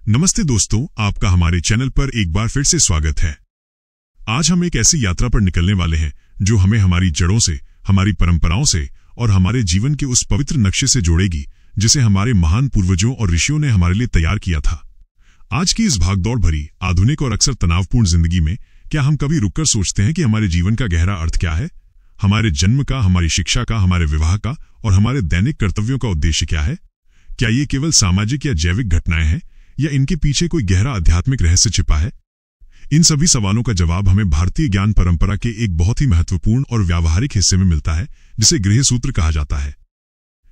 नमस्ते दोस्तों, आपका हमारे चैनल पर एक बार फिर से स्वागत है। आज हम एक ऐसी यात्रा पर निकलने वाले हैं जो हमें हमारी जड़ों से, हमारी परंपराओं से और हमारे जीवन के उस पवित्र नक्शे से जोड़ेगी जिसे हमारे महान पूर्वजों और ऋषियों ने हमारे लिए तैयार किया था। आज की इस भागदौड़ भरी, आधुनिक और अक्सर तनावपूर्ण जिंदगी में क्या हम कभी रुककर सोचते हैं कि हमारे जीवन का गहरा अर्थ क्या है? हमारे जन्म का, हमारी शिक्षा का, हमारे विवाह का और हमारे दैनिक कर्तव्यों का उद्देश्य क्या है? क्या ये केवल सामाजिक या जैविक घटनाएं हैं या इनके पीछे कोई गहरा आध्यात्मिक रहस्य छिपा है? इन सभी सवालों का जवाब हमें भारतीय ज्ञान परंपरा के एक बहुत ही महत्वपूर्ण और व्यावहारिक हिस्से में मिलता है, जिसे गृह सूत्र कहा जाता है।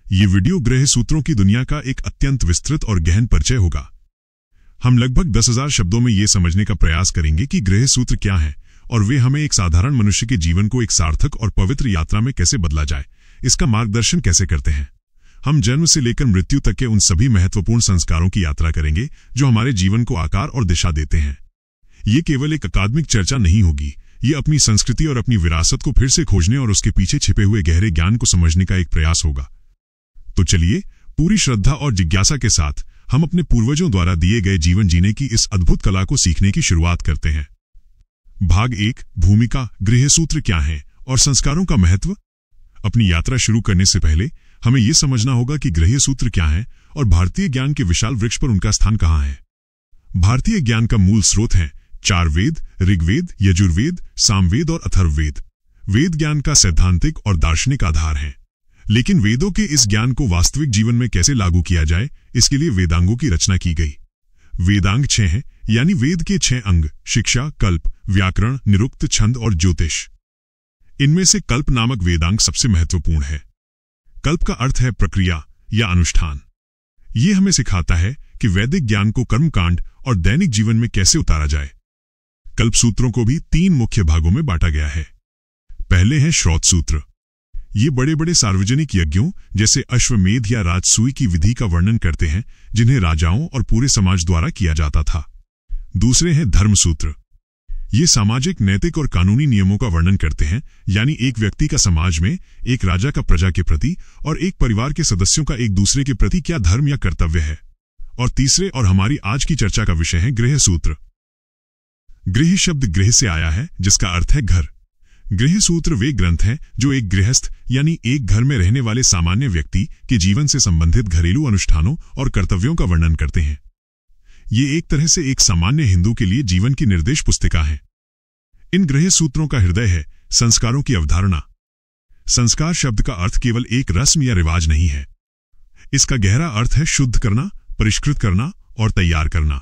ये वीडियो गृह सूत्रों की दुनिया का एक अत्यंत विस्तृत और गहन परिचय होगा। हम लगभग 10,000 शब्दों में ये समझने का प्रयास करेंगे कि गृह सूत्र क्या है और वे हमें एक साधारण मनुष्य के जीवन को एक सार्थक और पवित्र यात्रा में कैसे बदला जाए, इसका मार्गदर्शन कैसे करते हैं। हम जन्म से लेकर मृत्यु तक के उन सभी महत्वपूर्ण संस्कारों की यात्रा करेंगे जो हमारे जीवन को आकार और दिशा देते हैं। ये केवल एक अकादमिक चर्चा नहीं होगी, ये अपनी संस्कृति और अपनी विरासत को फिर से खोजने और उसके पीछे छिपे हुए गहरे ज्ञान को समझने का एक प्रयास होगा। तो चलिए, पूरी श्रद्धा और जिज्ञासा के साथ हम अपने पूर्वजों द्वारा दिए गए जीवन जीने की इस अद्भुत कला को सीखने की शुरुआत करते हैं। भाग 1, भूमिका, गृह सूत्र क्या है और संस्कारों का महत्व। अपनी यात्रा शुरू करने से पहले हमें यह समझना होगा कि गृह सूत्र क्या है और भारतीय ज्ञान के विशाल वृक्ष पर उनका स्थान कहाँ है। भारतीय ज्ञान का मूल स्रोत है 4 वेद, ऋग्वेद, यजुर्वेद, सामवेद और अथर्ववेद। वेद ज्ञान का सैद्धांतिक और दार्शनिक आधार है, लेकिन वेदों के इस ज्ञान को वास्तविक जीवन में कैसे लागू किया जाए, इसके लिए वेदांगों की रचना की गई। वेदांग 6 हैं, यानी वेद के 6 अंग: शिक्षा, कल्प, व्याकरण, निरुक्त, छंद और ज्योतिष। इनमें से कल्प नामक वेदांग सबसे महत्वपूर्ण है। कल्प का अर्थ है प्रक्रिया या अनुष्ठान। ये हमें सिखाता है कि वैदिक ज्ञान को कर्मकांड और दैनिक जीवन में कैसे उतारा जाए। कल्प सूत्रों को भी 3 मुख्य भागों में बांटा गया है। पहले हैं श्रौत सूत्र। ये बड़े बड़े सार्वजनिक यज्ञों जैसे अश्वमेध या राजसूय की विधि का वर्णन करते हैं, जिन्हें राजाओं और पूरे समाज द्वारा किया जाता था। दूसरे हैं धर्म सूत्र। ये सामाजिक, नैतिक और कानूनी नियमों का वर्णन करते हैं, यानी एक व्यक्ति का समाज में, एक राजा का प्रजा के प्रति और एक परिवार के सदस्यों का एक दूसरे के प्रति क्या धर्म या कर्तव्य है। और तीसरे और हमारी आज की चर्चा का विषय है गृह सूत्र। गृह शब्द गृह से आया है, जिसका अर्थ है घर। गृह सूत्र वे ग्रंथ हैं जो एक गृहस्थ यानी एक घर में रहने वाले सामान्य व्यक्ति के जीवन से संबंधित घरेलू अनुष्ठानों और कर्तव्यों का वर्णन करते हैं। ये एक तरह से एक सामान्य हिंदू के लिए जीवन की निर्देश पुस्तिका है। इन गृह सूत्रों का हृदय है संस्कारों की अवधारणा। संस्कार शब्द का अर्थ केवल एक रस्म या रिवाज नहीं है। इसका गहरा अर्थ है शुद्ध करना, परिष्कृत करना और तैयार करना।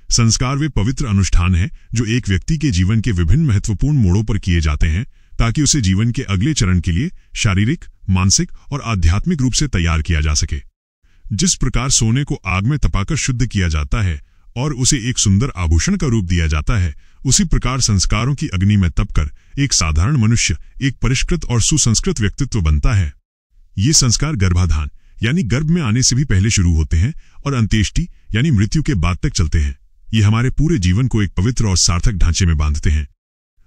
संस्कार वे पवित्र अनुष्ठान हैं जो एक व्यक्ति के जीवन के विभिन्न महत्वपूर्ण मोड़ों पर किए जाते हैं, ताकि उसे जीवन के अगले चरण के लिए शारीरिक, मानसिक और आध्यात्मिक रूप से तैयार किया जा सके। जिस प्रकार सोने को आग में तपाकर शुद्ध किया जाता है और उसे एक सुंदर आभूषण का रूप दिया जाता है, उसी प्रकार संस्कारों की अग्नि में तपकर एक साधारण मनुष्य एक परिष्कृत और सुसंस्कृत व्यक्तित्व बनता है। ये संस्कार गर्भाधान यानी गर्भ में आने से भी पहले शुरू होते हैं और अंत्येष्टि यानी मृत्यु के बाद तक चलते हैं। ये हमारे पूरे जीवन को एक पवित्र और सार्थक ढांचे में बांधते हैं।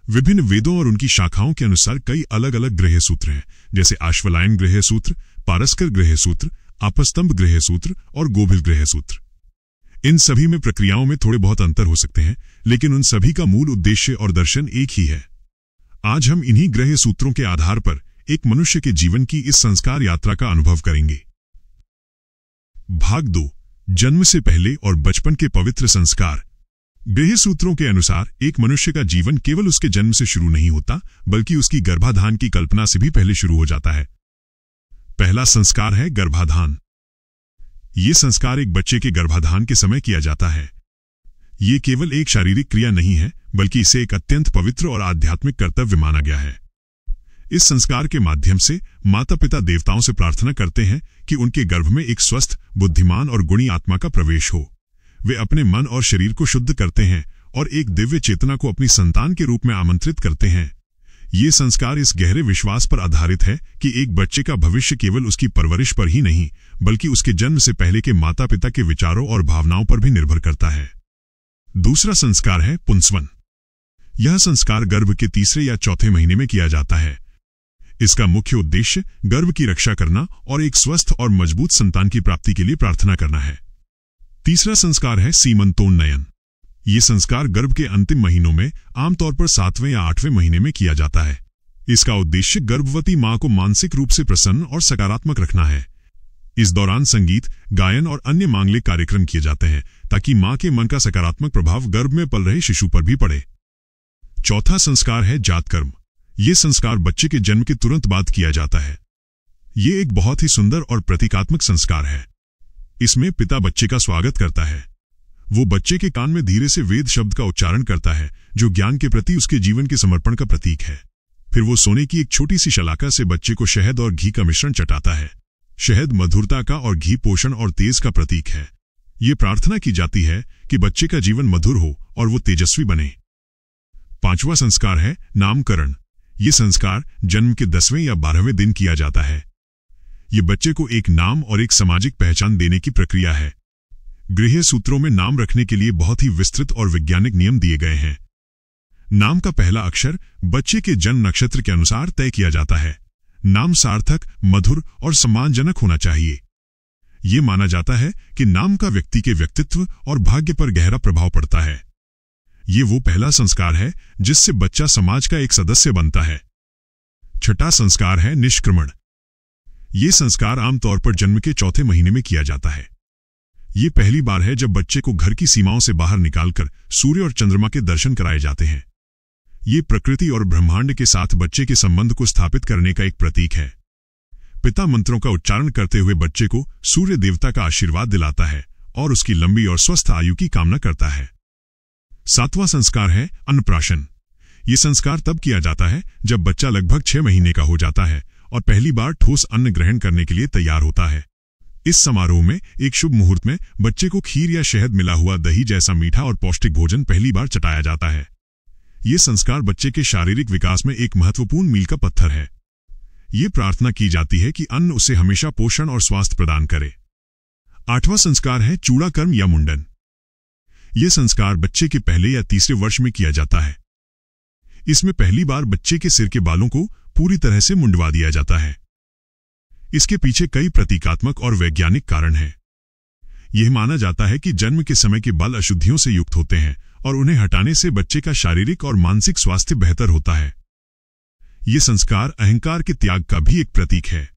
विभिन्न वेदों और उनकी शाखाओं के अनुसार कई अलग अलग गृह सूत्र हैं, जैसे आश्वलायन गृह सूत्र, पारस्कर गृह सूत्र, आपस्तंभ गृह सूत्र और गोभिल गृह सूत्र। इन सभी में प्रक्रियाओं में थोड़े बहुत अंतर हो सकते हैं, लेकिन उन सभी का मूल उद्देश्य और दर्शन एक ही है। आज हम इन्हीं गृह सूत्रों के आधार पर एक मनुष्य के जीवन की इस संस्कार यात्रा का अनुभव करेंगे। भाग 2, जन्म से पहले और बचपन के पवित्र संस्कार। गृह सूत्रों के अनुसार एक मनुष्य का जीवन केवल उसके जन्म से शुरू नहीं होता, बल्कि उसकी गर्भाधान की कल्पना से भी पहले शुरू हो जाता है। पहला संस्कार है गर्भाधान। ये संस्कार एक बच्चे के गर्भाधान के समय किया जाता है। ये केवल एक शारीरिक क्रिया नहीं है, बल्कि इसे एक अत्यंत पवित्र और आध्यात्मिक कर्तव्य माना गया है। इस संस्कार के माध्यम से माता पिता देवताओं से प्रार्थना करते हैं कि उनके गर्भ में एक स्वस्थ, बुद्धिमान और गुणी आत्मा का प्रवेश हो। वे अपने मन और शरीर को शुद्ध करते हैं और एक दिव्य चेतना को अपनी संतान के रूप में आमंत्रित करते हैं। ये संस्कार इस गहरे विश्वास पर आधारित है कि एक बच्चे का भविष्य केवल उसकी परवरिश पर ही नहीं, बल्कि उसके जन्म से पहले के माता पिता के विचारों और भावनाओं पर भी निर्भर करता है। दूसरा संस्कार है पुंसवन। यह संस्कार गर्भ के 3 या 4 महीने में किया जाता है। इसका मुख्य उद्देश्य गर्भ की रक्षा करना और एक स्वस्थ और मजबूत संतान की प्राप्ति के लिए प्रार्थना करना है। तीसरा संस्कार है सीमंतोन्नयन। ये संस्कार गर्भ के अंतिम महीनों में, आमतौर पर 7वें या 8वें महीने में किया जाता है। इसका उद्देश्य गर्भवती मां को मानसिक रूप से प्रसन्न और सकारात्मक रखना है। इस दौरान संगीत, गायन और अन्य मांगलिक कार्यक्रम किए जाते हैं ताकि मां के मन का सकारात्मक प्रभाव गर्भ में पल रहे शिशु पर भी पड़े। चौथा संस्कार है जातकर्म। ये संस्कार बच्चे के जन्म के तुरंत बाद किया जाता है। ये एक बहुत ही सुंदर और प्रतीकात्मक संस्कार है। इसमें पिता बच्चे का स्वागत करता है। वो बच्चे के कान में धीरे से वेद शब्द का उच्चारण करता है, जो ज्ञान के प्रति उसके जीवन के समर्पण का प्रतीक है। फिर वो सोने की एक छोटी सी शलाका से बच्चे को शहद और घी का मिश्रण चटाता है। शहद मधुरता का और घी पोषण और तेज का प्रतीक है। ये प्रार्थना की जाती है कि बच्चे का जीवन मधुर हो और वो तेजस्वी बने। पांचवा संस्कार है नामकरण। ये संस्कार जन्म के 10वें या 12वें दिन किया जाता है। ये बच्चे को एक नाम और एक सामाजिक पहचान देने की प्रक्रिया है। गृह सूत्रों में नाम रखने के लिए बहुत ही विस्तृत और वैज्ञानिक नियम दिए गए हैं। नाम का पहला अक्षर बच्चे के जन्म नक्षत्र के अनुसार तय किया जाता है। नाम सार्थक, मधुर और सम्मानजनक होना चाहिए। ये माना जाता है कि नाम का व्यक्ति के व्यक्तित्व और भाग्य पर गहरा प्रभाव पड़ता है। ये वो पहला संस्कार है जिससे बच्चा समाज का एक सदस्य बनता है। छठा संस्कार है निष्क्रमण। ये संस्कार आमतौर पर जन्म के 4थे महीने में किया जाता है। ये पहली बार है जब बच्चे को घर की सीमाओं से बाहर निकालकर सूर्य और चंद्रमा के दर्शन कराए जाते हैं। ये प्रकृति और ब्रह्मांड के साथ बच्चे के संबंध को स्थापित करने का एक प्रतीक है। पिता मंत्रों का उच्चारण करते हुए बच्चे को सूर्य देवता का आशीर्वाद दिलाता है और उसकी लंबी और स्वस्थ आयु की कामना करता है। 7वां संस्कार है अन्नप्राशन। ये संस्कार तब किया जाता है जब बच्चा लगभग 6 महीने का हो जाता है और पहली बार ठोस अन्न ग्रहण करने के लिए तैयार होता है। इस समारोह में एक शुभ मुहूर्त में बच्चे को खीर या शहद मिला हुआ दही जैसा मीठा और पौष्टिक भोजन पहली बार चटाया जाता है। ये संस्कार बच्चे के शारीरिक विकास में एक महत्वपूर्ण मील का पत्थर है। ये प्रार्थना की जाती है कि अन्न उसे हमेशा पोषण और स्वास्थ्य प्रदान करे। 8वां संस्कार है चूड़ाकर्म या मुंडन। यह संस्कार बच्चे के पहले या तीसरे वर्ष में किया जाता है। इसमें पहली बार बच्चे के सिर के बालों को पूरी तरह से मुंडवा दिया जाता है। इसके पीछे कई प्रतीकात्मक और वैज्ञानिक कारण हैं। यह माना जाता है कि जन्म के समय के बाल अशुद्धियों से युक्त होते हैं और उन्हें हटाने से बच्चे का शारीरिक और मानसिक स्वास्थ्य बेहतर होता है। यह संस्कार अहंकार के त्याग का भी एक प्रतीक है।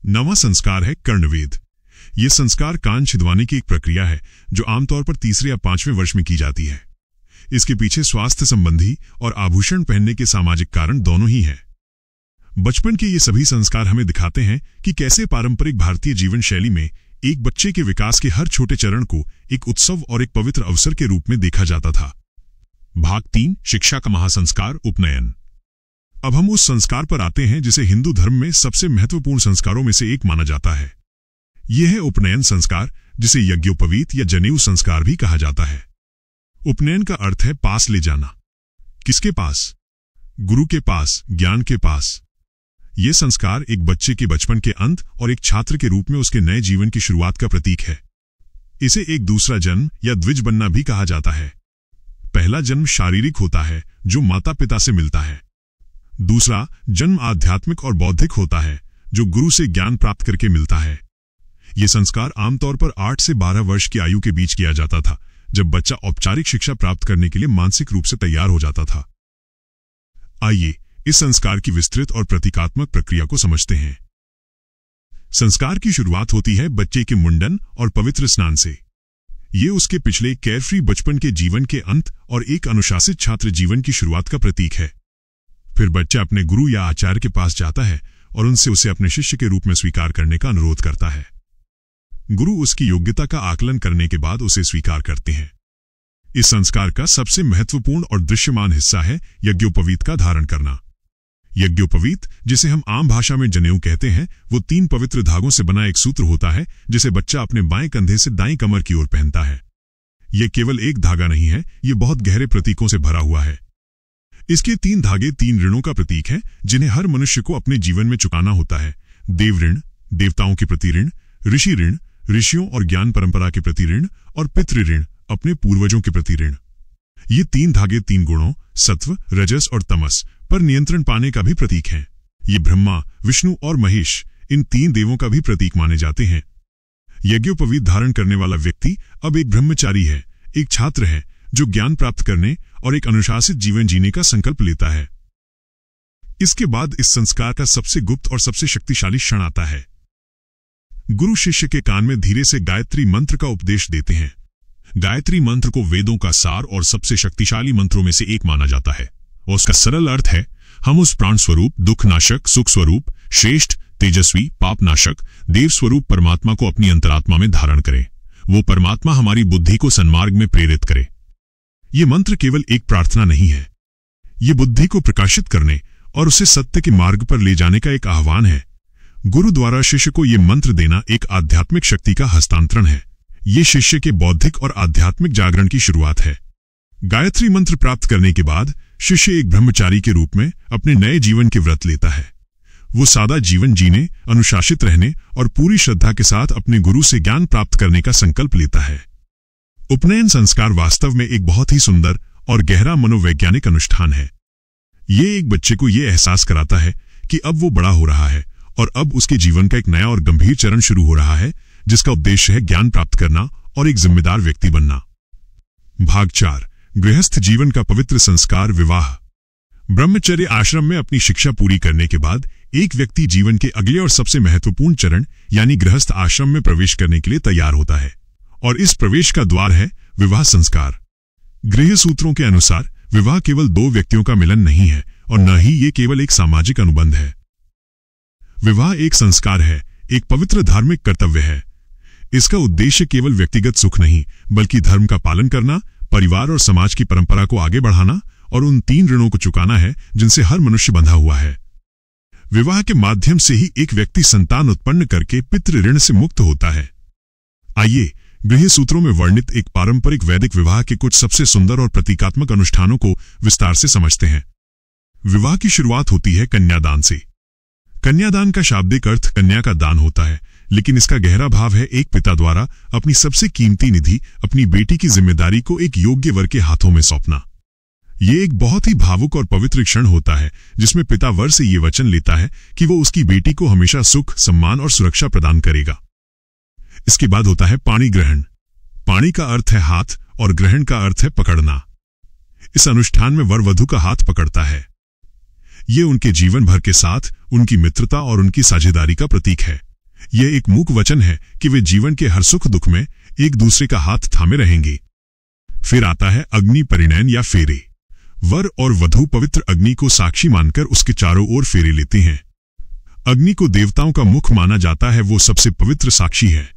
9वां संस्कार है कर्णवेध। यह संस्कार कान छिदवाने की एक प्रक्रिया है जो आमतौर पर 3रे या 5वें वर्ष में की जाती है। इसके पीछे स्वास्थ्य संबंधी और आभूषण पहनने के सामाजिक कारण दोनों ही हैं। बचपन के ये सभी संस्कार हमें दिखाते हैं कि कैसे पारंपरिक भारतीय जीवन शैली में एक बच्चे के विकास के हर छोटे चरण को एक उत्सव और एक पवित्र अवसर के रूप में देखा जाता था। भाग 3, शिक्षा का महासंस्कार उपनयन। अब हम उस संस्कार पर आते हैं जिसे हिंदू धर्म में सबसे महत्वपूर्ण संस्कारों में से एक माना जाता है। यह है उपनयन संस्कार, जिसे यज्ञोपवीत या जनेऊ संस्कार भी कहा जाता है। उपनयन का अर्थ है पास ले जाना। किसके पास? गुरु के पास, ज्ञान के पास। यह संस्कार एक बच्चे के बचपन के अंत और एक छात्र के रूप में उसके नए जीवन की शुरुआत का प्रतीक है। इसे एक दूसरा जन्म या द्विज बनना भी कहा जाता है। पहला जन्म शारीरिक होता है, जो माता पिता से मिलता है। दूसरा जन्म आध्यात्मिक और बौद्धिक होता है, जो गुरु से ज्ञान प्राप्त करके मिलता है। यह संस्कार आमतौर पर 8 से 12 वर्ष की आयु के बीच किया जाता था, जब बच्चा औपचारिक शिक्षा प्राप्त करने के लिए मानसिक रूप से तैयार हो जाता था। आइए इस संस्कार की विस्तृत और प्रतीकात्मक प्रक्रिया को समझते हैं। संस्कार की शुरुआत होती है बच्चे के मुंडन और पवित्र स्नान से। ये उसके पिछले केयरफ्री बचपन के जीवन के अंत और एक अनुशासित छात्र जीवन की शुरुआत का प्रतीक है। फिर बच्चा अपने गुरु या आचार्य के पास जाता है और उनसे उसे अपने शिष्य के रूप में स्वीकार करने का अनुरोध करता है। गुरु उसकी योग्यता का आकलन करने के बाद उसे स्वीकार करते हैं। इस संस्कार का सबसे महत्वपूर्ण और दृश्यमान हिस्सा है यज्ञोपवीत का धारण करना। यज्ञोपवीत, जिसे हम आम भाषा में जनेऊ कहते हैं, वो 3 पवित्र धागों से बना एक सूत्र होता है जिसे बच्चा अपने बाएं कंधे से दाईं कमर की ओर पहनता है। यह केवल एक धागा नहीं है, ये बहुत गहरे प्रतीकों से भरा हुआ है। इसके 3 धागे 3 ऋणों का प्रतीक हैं, जिन्हें हर मनुष्य को अपने जीवन में चुकाना होता है। देव ऋण, देवताओं के प्रति ऋण, ऋषि ऋण, ऋषियों और ज्ञान परंपरा के प्रति ऋण, और पितृ ऋण, अपने पूर्वजों के प्रति ऋण। ये 3 धागे 3 गुणों, सत्व, रजस और तमस पर नियंत्रण पाने का भी प्रतीक हैं। ये ब्रह्मा, विष्णु और महेश, इन 3 देवों का भी प्रतीक माने जाते हैं। यज्ञोपवीत धारण करने वाला व्यक्ति अब एक ब्रह्मचारी है, एक छात्र है जो ज्ञान प्राप्त करने और एक अनुशासित जीवन जीने का संकल्प लेता है। इसके बाद इस संस्कार का सबसे गुप्त और सबसे शक्तिशाली क्षण आता है। गुरु शिष्य के कान में धीरे से गायत्री मंत्र का उपदेश देते हैं। गायत्री मंत्र को वेदों का सार और सबसे शक्तिशाली मंत्रों में से एक माना जाता है और उसका सरल अर्थ है, हम उस प्राण स्वरूप, दुख नाशक, सुख स्वरूप, श्रेष्ठ, तेजस्वी, पाप नाशक, देव स्वरूप परमात्मा को अपनी अंतरात्मा में धारण करें। वो परमात्मा हमारी बुद्धि को सन्मार्ग में प्रेरित करे। ये मंत्र केवल एक प्रार्थना नहीं है, ये बुद्धि को प्रकाशित करने और उसे सत्य के मार्ग पर ले जाने का एक आह्वान है। गुरु द्वारा शिष्य को ये मंत्र देना एक आध्यात्मिक शक्ति का हस्तांतरण है। ये शिष्य के बौद्धिक और आध्यात्मिक जागरण की शुरुआत है। गायत्री मंत्र प्राप्त करने के बाद शिष्य एक ब्रह्मचारी के रूप में अपने नए जीवन के व्रत लेता है। वो सादा जीवन जीने, अनुशासित रहने और पूरी श्रद्धा के साथ अपने गुरु से ज्ञान प्राप्त करने का संकल्प लेता है। उपनयन संस्कार वास्तव में एक बहुत ही सुंदर और गहरा मनोवैज्ञानिक अनुष्ठान है। ये एक बच्चे को ये एहसास कराता है कि अब वो बड़ा हो रहा है और अब उसके जीवन का एक नया और गंभीर चरण शुरू हो रहा है, जिसका उद्देश्य है ज्ञान प्राप्त करना और एक जिम्मेदार व्यक्ति बनना। भाग 4, गृहस्थ जीवन का पवित्र संस्कार, विवाह। ब्रह्मचर्य आश्रम में अपनी शिक्षा पूरी करने के बाद एक व्यक्ति जीवन के अगले और सबसे महत्वपूर्ण चरण यानी गृहस्थ आश्रम में प्रवेश करने के लिए तैयार होता है और इस प्रवेश का द्वार है विवाह संस्कार। गृह सूत्रों के अनुसार विवाह केवल दो व्यक्तियों का मिलन नहीं है और न ही ये केवल एक सामाजिक अनुबंध है। विवाह एक संस्कार है, एक पवित्र धार्मिक कर्तव्य है। इसका उद्देश्य केवल व्यक्तिगत सुख नहीं बल्कि धर्म का पालन करना, परिवार और समाज की परंपरा को आगे बढ़ाना और उन 3 ऋणों को चुकाना है जिनसे हर मनुष्य बंधा हुआ है। विवाह के माध्यम से ही एक व्यक्ति संतान उत्पन्न करके पितृ ऋण से मुक्त होता है। आइए गृह सूत्रों में वर्णित एक पारंपरिक वैदिक विवाह के कुछ सबसे सुंदर और प्रतीकात्मक अनुष्ठानों को विस्तार से समझते हैं। विवाह की शुरुआत होती है कन्यादान से। कन्यादान का शाब्दिक अर्थ कन्या का दान होता है, लेकिन इसका गहरा भाव है एक पिता द्वारा अपनी सबसे कीमती निधि, अपनी बेटी की जिम्मेदारी को एक योग्य वर के हाथों में सौंपना। ये एक बहुत ही भावुक और पवित्र क्षण होता है जिसमें पिता वर से ये वचन लेता है कि वो उसकी बेटी को हमेशा सुख, सम्मान और सुरक्षा प्रदान करेगा। इसके बाद होता है पाणी ग्रहण। पाणी का अर्थ है हाथ और ग्रहण का अर्थ है पकड़ना। इस अनुष्ठान में वर वधू का हाथ पकड़ता है। ये उनके जीवन भर के साथ उनकी मित्रता और उनकी साझेदारी का प्रतीक है। यह एक मूक वचन है कि वे जीवन के हर सुख दुख में एक दूसरे का हाथ थामे रहेंगे। फिर आता है अग्नि परिणयन या फेरे। वर और वधू पवित्र अग्नि को साक्षी मानकर उसके चारों ओर फेरे लेते हैं। अग्नि को देवताओं का मुख माना जाता है, वो सबसे पवित्र साक्षी है।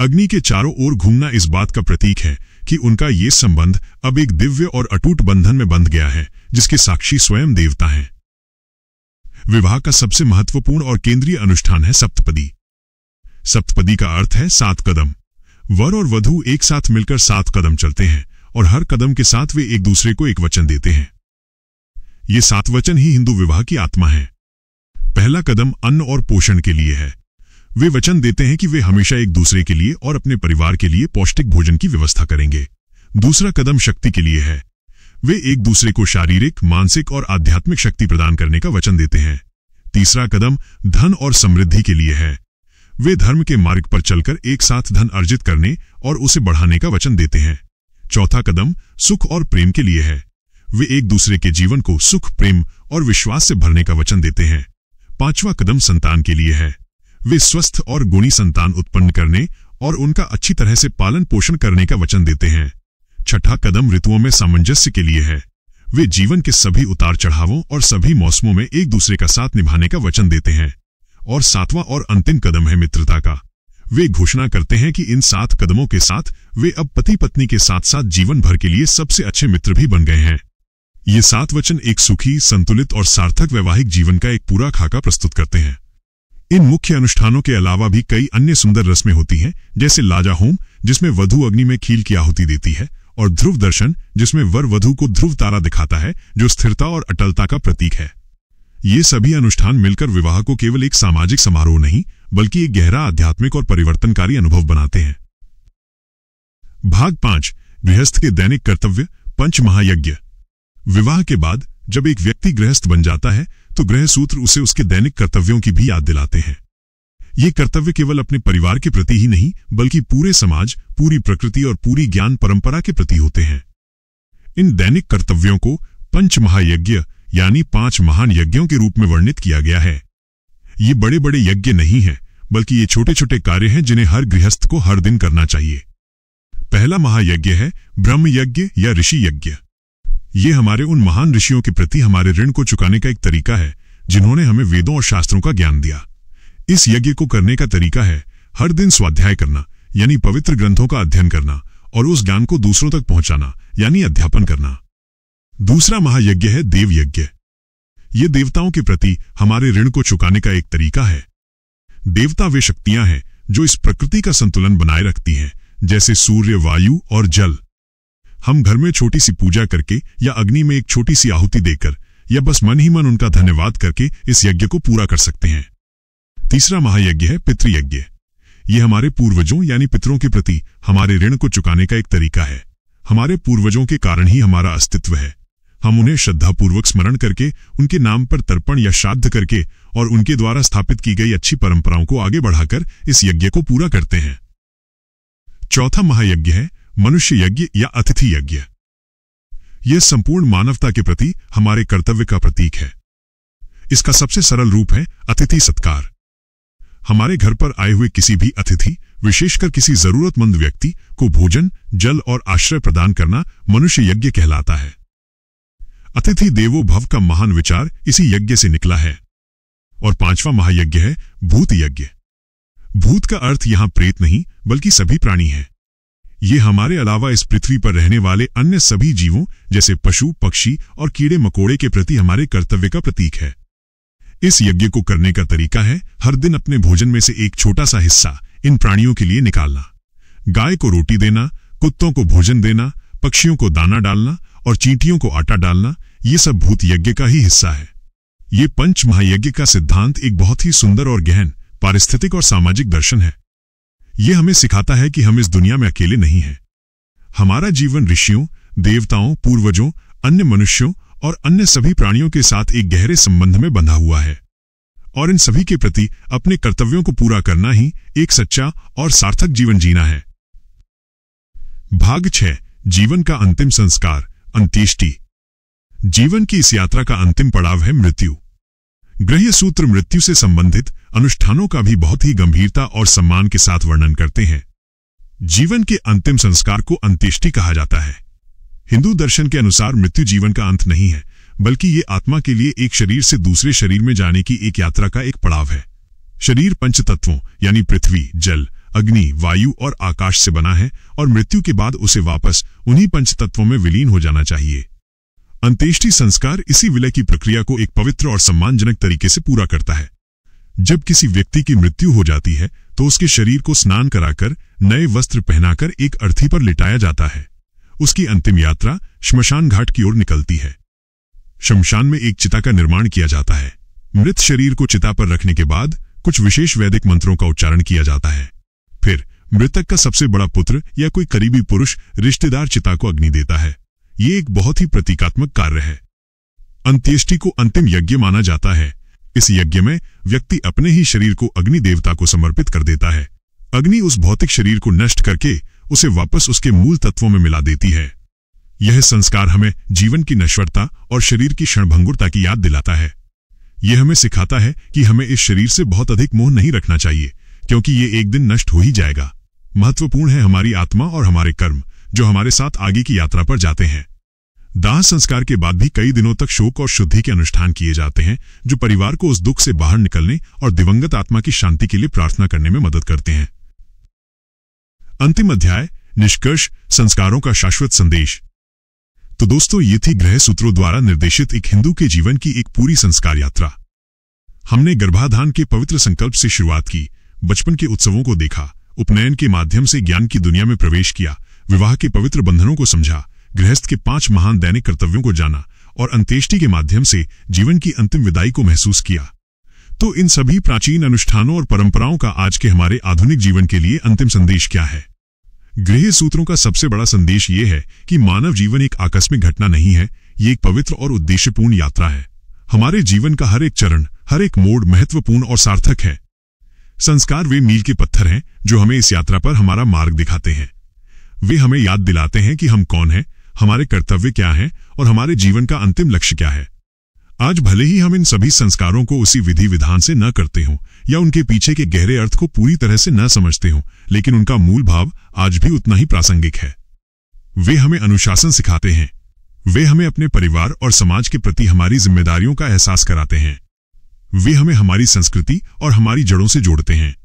अग्नि के चारों ओर घूमना इस बात का प्रतीक है कि उनका ये संबंध अब एक दिव्य और अटूट बंधन में बंध गया है जिसके साक्षी स्वयं देवता हैं। विवाह का सबसे महत्वपूर्ण और केंद्रीय अनुष्ठान है सप्तपदी। सप्तपदी का अर्थ है 7 कदम। वर और वधू एक साथ मिलकर 7 कदम चलते हैं और हर कदम के साथ वे एक दूसरे को एक वचन देते हैं। ये 7 वचन ही हिंदू विवाह की आत्मा है। पहला कदम अन्न और पोषण के लिए है। वे वचन देते हैं कि वे हमेशा एक दूसरे के लिए और अपने परिवार के लिए पौष्टिक भोजन की व्यवस्था करेंगे। दूसरा कदम शक्ति के लिए है। वे एक दूसरे को शारीरिक, मानसिक और आध्यात्मिक शक्ति प्रदान करने का वचन देते हैं। तीसरा कदम धन और समृद्धि के लिए है। वे धर्म के मार्ग पर चलकर एक साथ धन अर्जित करने और उसे बढ़ाने का वचन देते हैं। चौथा कदम सुख और प्रेम के लिए है। वे एक दूसरे के जीवन को सुख, प्रेम और विश्वास से भरने का वचन देते हैं। पांचवा कदम संतान के लिए है। वे स्वस्थ और गुणी संतान उत्पन्न करने और उनका अच्छी तरह से पालन पोषण करने का वचन देते हैं। छठा कदम ऋतुओं में सामंजस्य के लिए है। वे जीवन के सभी उतार चढ़ावों और सभी मौसमों में एक दूसरे का साथ निभाने का वचन देते हैं। और 7वां और अंतिम कदम है मित्रता का। वे घोषणा करते हैं कि इन 7 कदमों के साथ वे अब पति पत्नी के साथ साथ जीवन भर के लिए सबसे अच्छे मित्र भी बन गए हैं। ये 7 वचन एक सुखी, संतुलित और सार्थक वैवाहिक जीवन का एक पूरा खाका प्रस्तुत करते हैं। इन मुख्य अनुष्ठानों के अलावा भी कई अन्य सुंदर रस्में होती हैं, जैसे लाजा होम जिसमें वधू अग्नि में खील की आहुति देती है, और ध्रुव दर्शन जिसमें वर वधू को ध्रुव तारा दिखाता है जो स्थिरता और अटलता का प्रतीक है। ये सभी अनुष्ठान मिलकर विवाह को केवल एक सामाजिक समारोह नहीं बल्कि एक गहरा आध्यात्मिक और परिवर्तनकारी अनुभव बनाते हैं। भाग 5, गृहस्थ के दैनिक कर्तव्य, पंच महायज्ञ। विवाह के बाद जब एक व्यक्ति गृहस्थ बन जाता है तो गृह सूत्र उसे उसके दैनिक कर्तव्यों की भी याद दिलाते हैं। ये कर्तव्य केवल अपने परिवार के प्रति ही नहीं बल्कि पूरे समाज, पूरी प्रकृति और पूरी ज्ञान परंपरा के प्रति होते हैं। इन दैनिक कर्तव्यों को पंच महायज्ञ यानी 5 महान यज्ञों के रूप में वर्णित किया गया है। ये बड़े बड़े यज्ञ नहीं हैं, बल्कि ये छोटे छोटे कार्य हैं जिन्हें हर गृहस्थ को हर दिन करना चाहिए। पहला महायज्ञ है ब्रह्म यज्ञ या ऋषि यज्ञ। ये हमारे उन महान ऋषियों के प्रति हमारे ऋण को चुकाने का एक तरीका है जिन्होंने हमें वेदों और शास्त्रों का ज्ञान दिया। इस यज्ञ को करने का तरीका है हर दिन स्वाध्याय करना यानी पवित्र ग्रंथों का अध्ययन करना और उस ज्ञान को दूसरों तक पहुंचाना यानी अध्यापन करना। दूसरा महायज्ञ है देव यज्ञ। ये देवताओं के प्रति हमारे ऋण को चुकाने का एक तरीका है। देवता वे शक्तियां हैं जो इस प्रकृति का संतुलन बनाए रखती हैं, जैसे सूर्य, वायु और जल। हम घर में छोटी सी पूजा करके या अग्नि में एक छोटी सी आहुति देकर या बस मन ही मन उनका धन्यवाद करके इस यज्ञ को पूरा कर सकते हैं। तीसरा महायज्ञ है पितृयज्ञ। ये हमारे पूर्वजों यानी पितरों के प्रति हमारे ऋण को चुकाने का एक तरीका है। हमारे पूर्वजों के कारण ही हमारा अस्तित्व है। हम उन्हें श्रद्धापूर्वक स्मरण करके, उनके नाम पर तर्पण या श्राद्ध करके और उनके द्वारा स्थापित की गई अच्छी परंपराओं को आगे बढ़ाकर इस यज्ञ को पूरा करते हैं। चौथा महायज्ञ है मनुष्य यज्ञ या अतिथि यज्ञ। यह संपूर्ण मानवता के प्रति हमारे कर्तव्य का प्रतीक है। इसका सबसे सरल रूप है अतिथि सत्कार। हमारे घर पर आए हुए किसी भी अतिथि, विशेषकर किसी जरूरतमंद व्यक्ति को भोजन, जल और आश्रय प्रदान करना मनुष्य यज्ञ कहलाता है। अतिथि देवो भव का महान विचार इसी यज्ञ से निकला है। और 5वां महायज्ञ है भूत यज्ञ। भूत का अर्थ यहां प्रेत नहीं बल्कि सभी प्राणी हैं। ये हमारे अलावा इस पृथ्वी पर रहने वाले अन्य सभी जीवों जैसे पशु, पक्षी और कीड़े मकोड़े के प्रति हमारे कर्तव्य का प्रतीक है। इस यज्ञ को करने का तरीका है हर दिन अपने भोजन में से एक छोटा सा हिस्सा इन प्राणियों के लिए निकालना। गाय को रोटी देना, कुत्तों को भोजन देना, पक्षियों को दाना डालना और चींटियों को आटा डालना, ये सब भूत यज्ञ का ही हिस्सा है। ये पंच महायज्ञ का सिद्धांत एक बहुत ही सुंदर और गहन पारिस्थितिक और सामाजिक दर्शन है। ये हमें सिखाता है कि हम इस दुनिया में अकेले नहीं हैं। हमारा जीवन ऋषियों, देवताओं, पूर्वजों, अन्य मनुष्यों और अन्य सभी प्राणियों के साथ एक गहरे संबंध में बंधा हुआ है और इन सभी के प्रति अपने कर्तव्यों को पूरा करना ही एक सच्चा और सार्थक जीवन जीना है। भाग 6 जीवन का अंतिम संस्कार, अंत्येष्टि। जीवन की इस यात्रा का अंतिम पड़ाव है मृत्यु। गृह्य सूत्र मृत्यु से संबंधित अनुष्ठानों का भी बहुत ही गंभीरता और सम्मान के साथ वर्णन करते हैं। जीवन के अंतिम संस्कार को अंत्येष्टि कहा जाता है। हिंदू दर्शन के अनुसार मृत्यु जीवन का अंत नहीं है, बल्कि ये आत्मा के लिए एक शरीर से दूसरे शरीर में जाने की एक यात्रा का एक पड़ाव है। शरीर पंच तत्वों यानी पृथ्वी, जल, अग्नि, वायु और आकाश से बना है और मृत्यु के बाद उसे वापस उन्हीं पंच तत्वों में विलीन हो जाना चाहिए। अंत्येष्टि संस्कार इसी विलय की प्रक्रिया को एक पवित्र और सम्मानजनक तरीके से पूरा करता है। जब किसी व्यक्ति की मृत्यु हो जाती है तो उसके शरीर को स्नान कराकर, नए वस्त्र पहनाकर एक अर्थी पर लिटाया जाता है। उसकी अंतिम यात्रा श्मशान घाट की ओर निकलती है। शमशान में एक चिता का निर्माण किया जाता है। मृत शरीर को चिता पर रखने के बाद कुछ विशेष वैदिक मंत्रों का उच्चारण किया जाता है। फिर मृतक का सबसे बड़ा पुत्र या कोई करीबी पुरुष रिश्तेदार चिता को अग्नि देता है। ये एक बहुत ही प्रतीकात्मक कार्य है। अंत्येष्टि को अंतिम यज्ञ माना जाता है। इस यज्ञ में व्यक्ति अपने ही शरीर को अग्नि देवता को समर्पित कर देता है। अग्नि उस भौतिक शरीर को नष्ट करके उसे वापस उसके मूल तत्वों में मिला देती है। यह संस्कार हमें जीवन की नश्वरता और शरीर की क्षणभंगुरता की याद दिलाता है। यह हमें सिखाता है कि हमें इस शरीर से बहुत अधिक मोह नहीं रखना चाहिए, क्योंकि ये एक दिन नष्ट हो ही जाएगा। महत्वपूर्ण है हमारी आत्मा और हमारे कर्म, जो हमारे साथ आगे की यात्रा पर जाते हैं। दाह संस्कार के बाद भी कई दिनों तक शोक और शुद्धि के अनुष्ठान किए जाते हैं, जो परिवार को उस दुख से बाहर निकलने और दिवंगत आत्मा की शांति के लिए प्रार्थना करने में मदद करते हैं। अंतिम अध्याय, निष्कर्ष, संस्कारों का शाश्वत संदेश। तो दोस्तों, ये थी गृह सूत्रों द्वारा निर्देशित एक हिंदू के जीवन की एक पूरी संस्कार यात्रा। हमने गर्भाधान के पवित्र संकल्प से शुरुआत की, बचपन के उत्सवों को देखा, उपनयन के माध्यम से ज्ञान की दुनिया में प्रवेश किया, विवाह के पवित्र बंधनों को समझा, गृहस्थ के 5 महान दैनिक कर्तव्यों को जाना और अंत्येष्टि के माध्यम से जीवन की अंतिम विदाई को महसूस किया। तो इन सभी प्राचीन अनुष्ठानों और परंपराओं का आज के हमारे आधुनिक जीवन के लिए अंतिम संदेश क्या है? गृह सूत्रों का सबसे बड़ा संदेश ये है कि मानव जीवन एक आकस्मिक घटना नहीं है, ये एक पवित्र और उद्देश्यपूर्ण यात्रा है। हमारे जीवन का हर एक चरण, हर एक मोड़ महत्वपूर्ण और सार्थक है। संस्कार वे मील के पत्थर हैं जो हमें इस यात्रा पर हमारा मार्ग दिखाते हैं। वे हमें याद दिलाते हैं कि हम कौन हैं, हमारे कर्तव्य क्या हैं और हमारे जीवन का अंतिम लक्ष्य क्या है। आज भले ही हम इन सभी संस्कारों को उसी विधि विधान से न करते हों या उनके पीछे के गहरे अर्थ को पूरी तरह से न समझते हों, लेकिन उनका मूल भाव आज भी उतना ही प्रासंगिक है। वे हमें अनुशासन सिखाते हैं। वे हमें अपने परिवार और समाज के प्रति हमारी जिम्मेदारियों का एहसास कराते हैं। वे हमें हमारी संस्कृति और हमारी जड़ों से जोड़ते हैं।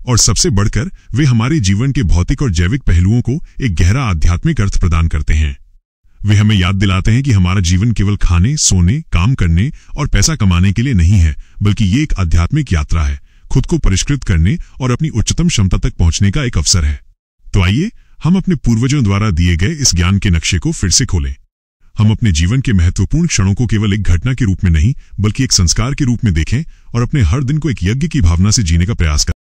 और सबसे बढ़कर वे हमारे जीवन के भौतिक और जैविक पहलुओं को एक गहरा आध्यात्मिक अर्थ प्रदान करते हैं। वे हमें याद दिलाते हैं कि हमारा जीवन केवल खाने, सोने, काम करने और पैसा कमाने के लिए नहीं है, बल्कि ये एक आध्यात्मिक यात्रा है, खुद को परिष्कृत करने और अपनी उच्चतम क्षमता तक पहुंचने का एक अवसर है। तो आइए हम अपने पूर्वजों द्वारा दिए गए इस ज्ञान के नक्शे को फिर से खोलें। हम अपने जीवन के महत्वपूर्ण क्षणों को केवल एक घटना के रूप में नहीं, बल्कि एक संस्कार के रूप में देखें और अपने हर दिन को एक यज्ञ की भावना से जीने का प्रयास करें।